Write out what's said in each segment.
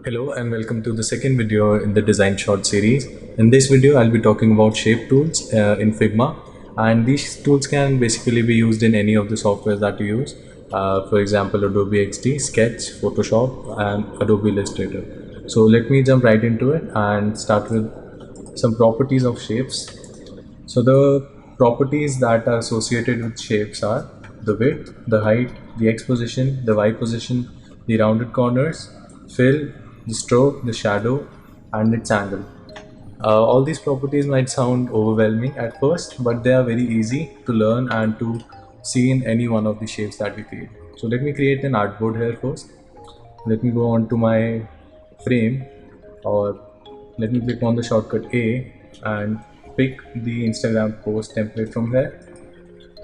Hello and welcome to the second video in the design short series. In this video I'll be talking about shape tools in Figma, and these tools can basically be used in any of the softwares that you use. For example, Adobe XD, Sketch, Photoshop and Adobe Illustrator. So let me jump right into it and start with some properties of shapes. So the properties that are associated with shapes are the width, the height, the X position, the Y position, the rounded corners, fill, the stroke, the shadow, and its angle. All these properties might sound overwhelming at first, but they are very easy to learn and to see in any one of the shapes that we create. So let me create an artboard here first. Let me go on to my frame, or let me click on the shortcut A and pick the Instagram post template from here.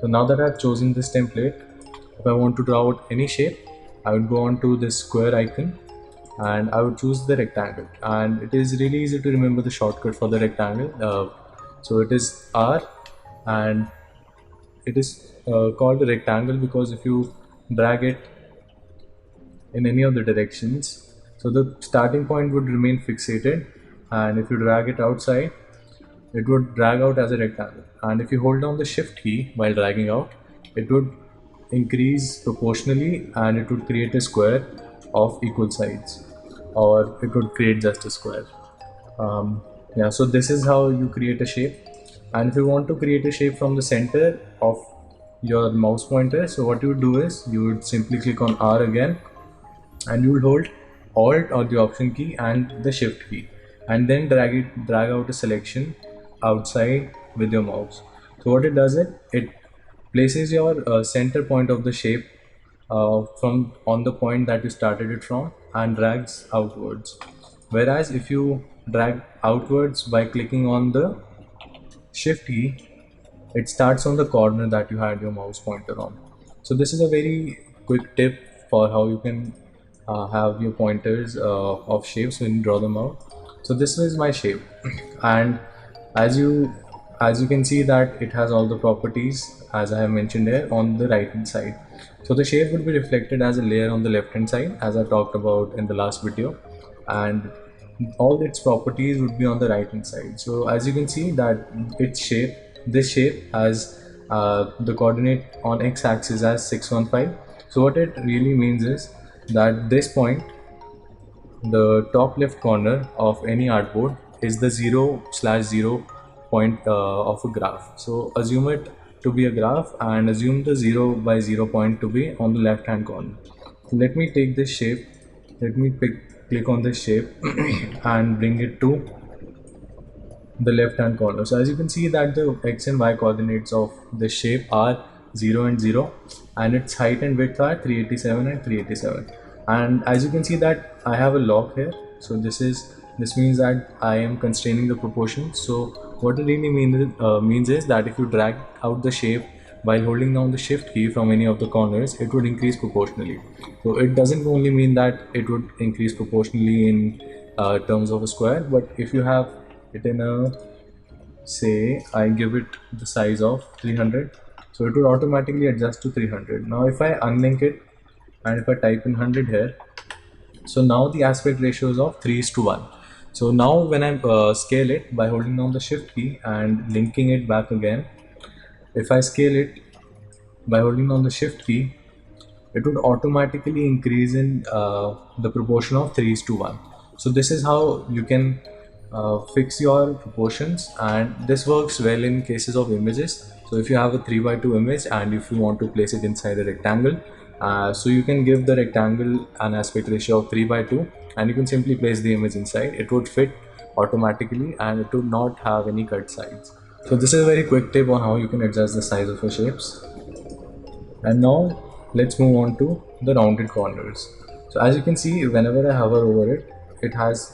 So now that I've chosen this template, if I want to draw out any shape, I would go on to this square icon and I would choose the rectangle, and it is really easy to remember the shortcut for the rectangle. So it is R, and it is called a rectangle because if you drag it in any of the directions, so the starting point would remain fixated, and if you drag it outside, it would drag out as a rectangle. And if you hold down the shift key while dragging out, it would increase proportionally and it would create a square of equal sides, or it would create just a square. Yeah, so this is how you create a shape. And if you want to create a shape from the center of your mouse pointer, so what you would do is you would simply click on R again, and you would hold Alt or the Option key and the Shift key, and then drag out a selection outside with your mouse. So what it does, it places your center point of the shape from on the point that you started it from and drags outwards. Whereas if you drag outwards by clicking on the Shift key, it starts on the corner that you had your mouse pointer on. So this is a very quick tip for how you can have your pointers of shapes when you draw them out. So this is my shape, and as you can see that it has all the properties as I have mentioned here on the right hand side. So the shape would be reflected as a layer on the left hand side, as I talked about in the last video, and all its properties would be on the right hand side. So as you can see that this shape has the coordinate on x axis as 615. So what it really means is that this point, the top left corner of any artboard, is the 0/0 point of a graph. So assume it to be a graph and assume the 0/0 point to be on the left hand corner. So let me take this shape, let me click on this shape and bring it to the left hand corner. So as you can see that the x and y coordinates of the shape are 0 and 0, and its height and width are 387 and 387. And as you can see that I have a lock here, so this means that I am constraining the proportions. So what it really means is that if you drag out the shape while holding down the shift key from any of the corners, it would increase proportionally. So it doesn't only mean that it would increase proportionally in terms of a square, but if you have it in a, say I give it the size of 300, so it would automatically adjust to 300. Now if I unlink it and if I type in 100 here, so now the aspect ratio is of 3:1. So now when I scale it by holding down the shift key and linking it back again, if I scale it by holding down the shift key, it would automatically increase in the proportion of 3:1. So this is how you can fix your proportions, and this works well in cases of images. So if you have a 3:2 image and if you want to place it inside a rectangle, so you can give the rectangle an aspect ratio of 3:2 and you can simply place the image inside. It would fit automatically and it would not have any cut sides. So this is a very quick tip on how you can adjust the size of your shapes. And now let's move on to the rounded corners. So as you can see, whenever I hover over it, it has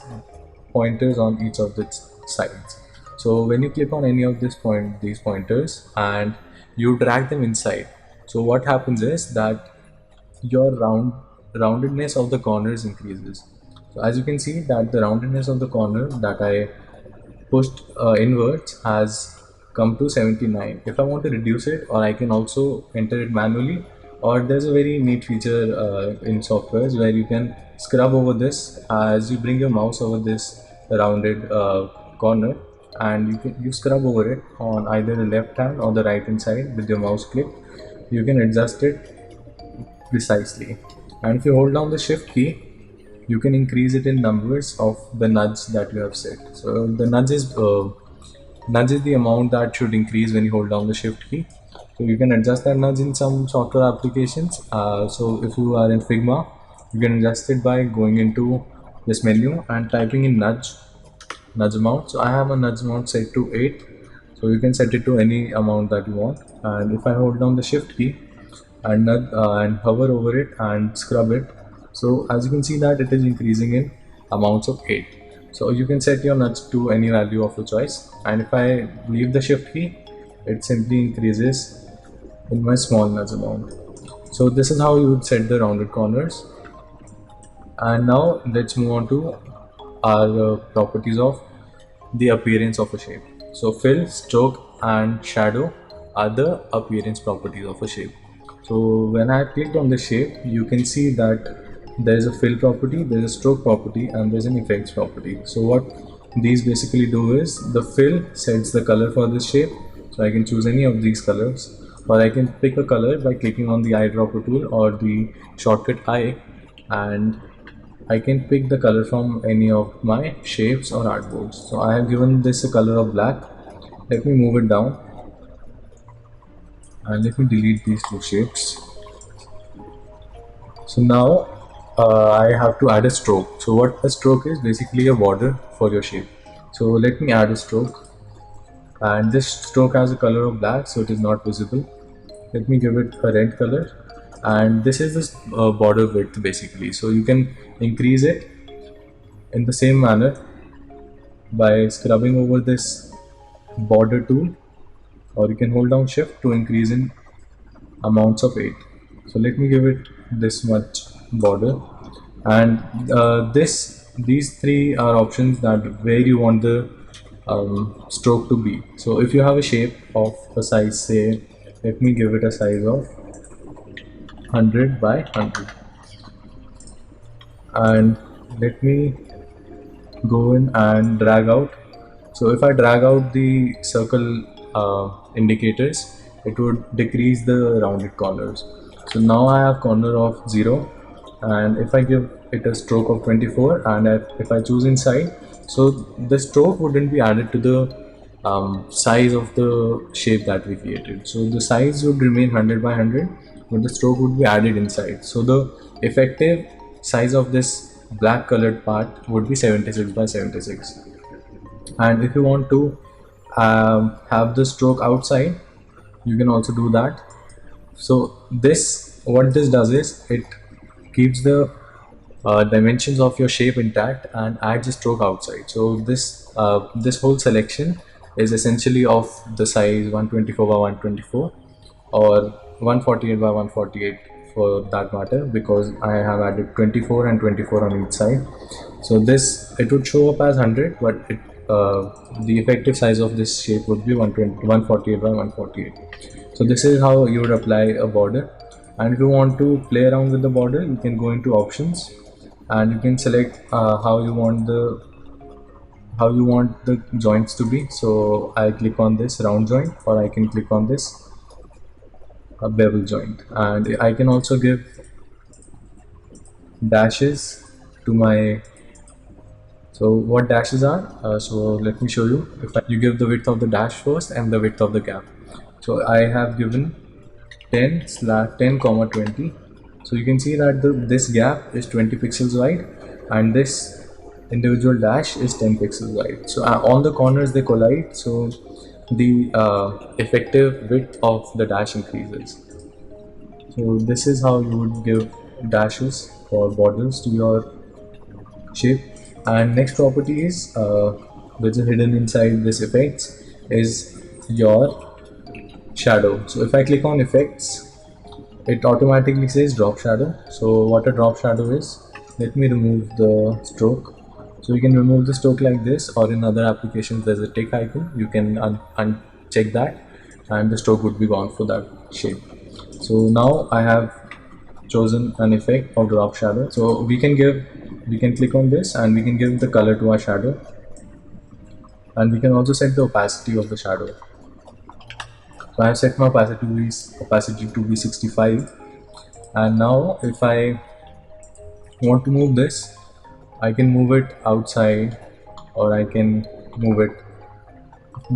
pointers on each of its sides. So when you click on any of these pointers and you drag them inside, so what happens is that your roundedness of the corners increases. So as you can see that the roundedness of the corner that I pushed inwards has come to 79. If I want to reduce it, or I can also enter it manually, Or there's a very neat feature in softwares where you can scrub over this as you bring your mouse over this rounded corner, and you scrub over it on either the left hand or the right hand side with your mouse click. You can adjust it precisely, and if you hold down the shift key, you can increase it in numbers of the nudge that you have set. So the nudge is the amount that should increase when you hold down the shift key. So you can adjust that nudge in some software applications. So if you are in Figma, you can adjust it by going into this menu and typing in nudge amount. So I have a nudge amount set to 8. So you can set it to any amount that you want. And if I hold down the shift key and nudge, and hover over it and scrub it, so as you can see that it is increasing in amounts of 8. So you can set your nudge to any value of your choice, and if I leave the shift key, it simply increases in my small nudge amount. So this is how you would set the rounded corners. And now let's move on to our properties of the appearance of a shape. So fill, stroke and shadow are the appearance properties of a shape. So when I clicked on the shape, you can see that there is a fill property, there is a stroke property, and there is an effects property. So what these basically do is, the fill sets the color for this shape. So I can choose any of these colors, or I can pick a color by clicking on the eyedropper tool or the shortcut I, and I can pick the color from any of my shapes or artboards. So I have given this a color of black. Let me move it down and let me delete these two shapes. So now I have to add a stroke. So what a stroke is, basically a border for your shape. So let me add a stroke, and this stroke has a color of black, so it is not visible. Let me give it a red color, and this is this border width basically. So you can increase it in the same manner by scrubbing over this border tool, or you can hold down shift to increase in amounts of 8. So let me give it this much border, and these three are options that where you want the stroke to be. So if you have a shape of a size, say, let me give it a size of 100 by 100, and let me go in and drag out. So if I drag out the circle indicators, it would decrease the rounded corners. So now I have corner of 0, and if I give it a stroke of 24, and if I choose inside, so the stroke wouldn't be added to the size of the shape that we created. So the size would remain 100 by 100, but the stroke would be added inside. So the effective size of this black colored part would be 76 by 76. And if you want to have the stroke outside, you can also do that. So what this does is, it keeps the dimensions of your shape intact and adds a stroke outside. So this whole selection is essentially of the size 124 by 124 or 148 by 148 for that matter, because I have added 24 and 24 on each side. So it would show up as 100, but the effective size of this shape would be 148 by 148. So this is how you would apply a border. And if you want to play around with the border, you can go into options and you can select how you want the joints to be. So I click on this round joint, or I can click on this a bevel joint, and I can also give dashes to my. So what dashes are, so let me show you. You give the width of the dash first and the width of the gap. So I have given 10/10, 20. So you can see that this gap is 20 pixels wide, and this individual dash is 10 pixels wide. So on the corners they collide, so the effective width of the dash increases. So this is how you would give dashes or borders to your shape. And next property is which is hidden inside this effects is your shadow. So if I click on effects, it automatically says drop shadow. So what a drop shadow is, let me remove the stroke. So you can remove the stroke like this, or in other applications there's a tick icon, you can uncheck that and the stroke would be gone for that shape. So now I have chosen an effect of drop shadow. So we can click on this and we can give the color to our shadow, and we can also set the opacity of the shadow. So I have set my opacity to be 65, and now if I want to move this, I can move it outside or I can move it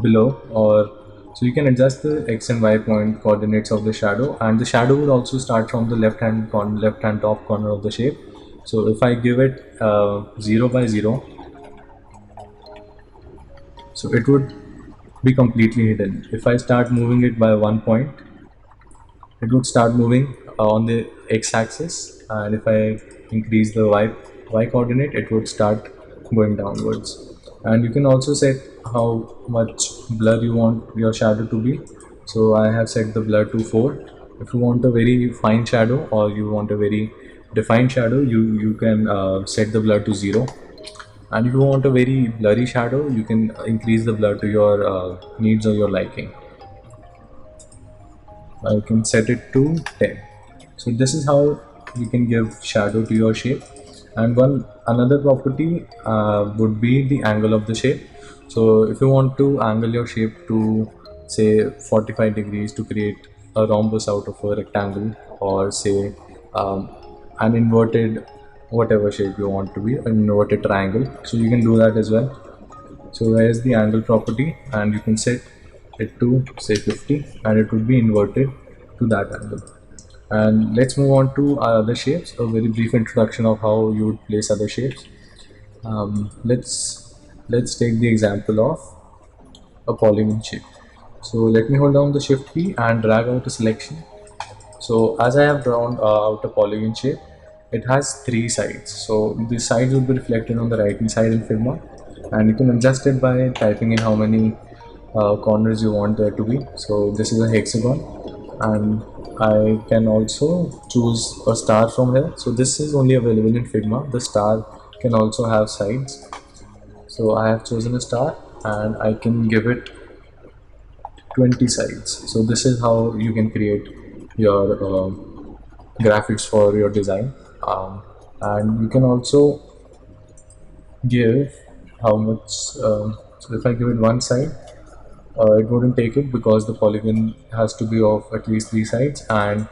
below, or so you can adjust the x and y point coordinates of the shadow, and the shadow would also start from the left hand top corner of the shape. So if I give it 0 by 0, so it would be completely hidden. If I start moving it by 1 point, it would start moving on the x-axis, and if I increase the y coordinate, it would start going downwards. And you can also set how much blur you want your shadow to be. So I have set the blur to 4. If you want a very fine shadow or you want a very defined shadow, you can set the blur to 0. And if you want a very blurry shadow, you can increase the blur to your needs or your liking. I can set it to 10. So this is how you can give shadow to your shape. And another property would be the angle of the shape. So if you want to angle your shape to say 45 degrees to create a rhombus out of a rectangle, or say an inverted whatever shape you want to be, an inverted triangle, so you can do that as well. So there is the angle property, and you can set it to say 50, and it would be inverted to that angle. And let's move on to our other shapes. A very brief introduction of how you would place other shapes. Let's take the example of a polygon shape. So let me hold down the shift key and drag out a selection. So as I have drawn out a polygon shape, it has 3 sides. So the sides will be reflected on the right hand side in Figma, and you can adjust it by typing in how many corners you want there to be. So this is a hexagon, and I can also choose a star from here. So this is only available in Figma. The star can also have sides. So I have chosen a star and I can give it 20 sides. So this is how you can create your graphics for your design. And you can also give how much, so if I give it one side, it wouldn't take it because the polygon has to be of at least 3 sides. And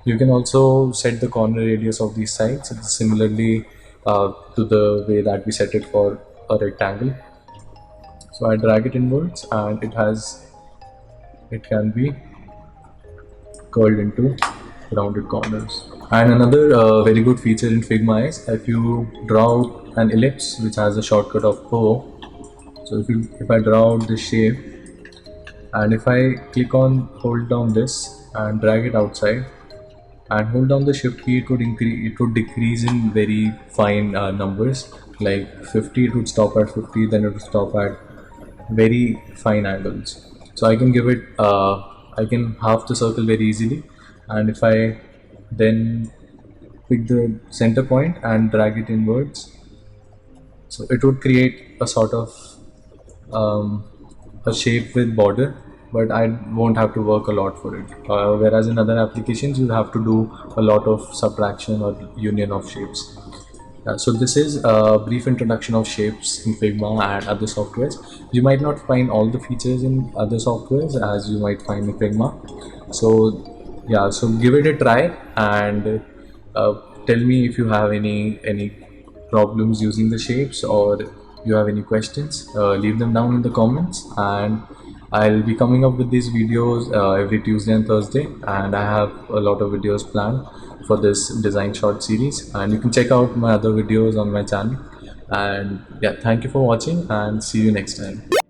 you can also set the corner radius of these sides similarly to the way that we set it for a rectangle. So I drag it inwards and it can be curled into rounded corners. And another very good feature in Figma is if you draw an ellipse which has a shortcut of O. So if I draw out this shape, and if I hold down this and drag it outside and hold down the shift key, it would decrease in very fine numbers, like 50. It would stop at 50, then it would stop at very fine angles. So I can give it I can half the circle very easily, and if I then pick the center point and drag it inwards, so it would create a sort of a shape with border, but I won't have to work a lot for it. Whereas in other applications, you have to do a lot of subtraction or union of shapes. So this is a brief introduction of shapes in Figma and other softwares. You might not find all the features in other softwares as you might find in Figma. So yeah, so give it a try and tell me if you have any problems using the shapes, or you have any questions. Leave them down in the comments, and I'll be coming up with these videos every Tuesday and Thursday, and I have a lot of videos planned for this design short series, and you can check out my other videos on my channel. And yeah, thank you for watching and see you next time.